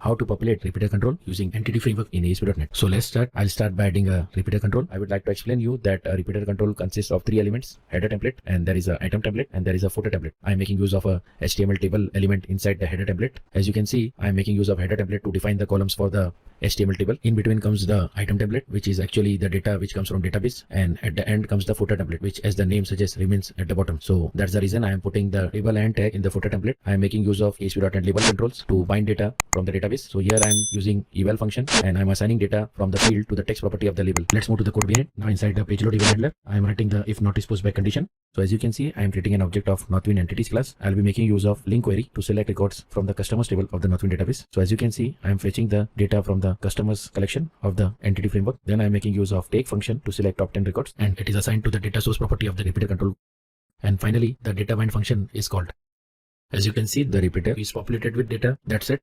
how to populate repeater control using entity framework in ASP.NET. So let's start. I'll start by adding a repeater control. I would like to explain you that a repeater control consists of three elements: header template, and there is a item template, and there is a footer template. I'm making use of a HTML table element inside the header template. As you can see, I'm making use of header template to define the columns for the HTML table. In between comes the item template, which is actually the data which comes from database, and at the end comes the footer template, which, as the name suggests, remains at the bottom. So that's the reason I am putting the table and tag in the footer template. I am making use of ASP.NET label controls to bind data from the database. So here I am using eval function, and I am assigning data from the field to the text property of the label. Let's move to the code behind. Now inside the page load event handler, I am writing the if not is post back condition. So as you can see, I am creating an object of Northwind entities class. I'll be making use of link query to select records from the customers table of the Northwind database. So as you can see, I am fetching the data from the customers collection of the entity framework. Then I am making use of take function to select top 10 records, and it is assigned to the data source property of the repeater control. And finally, the data bind function is called. As you can see, the repeater is populated with data. That's it.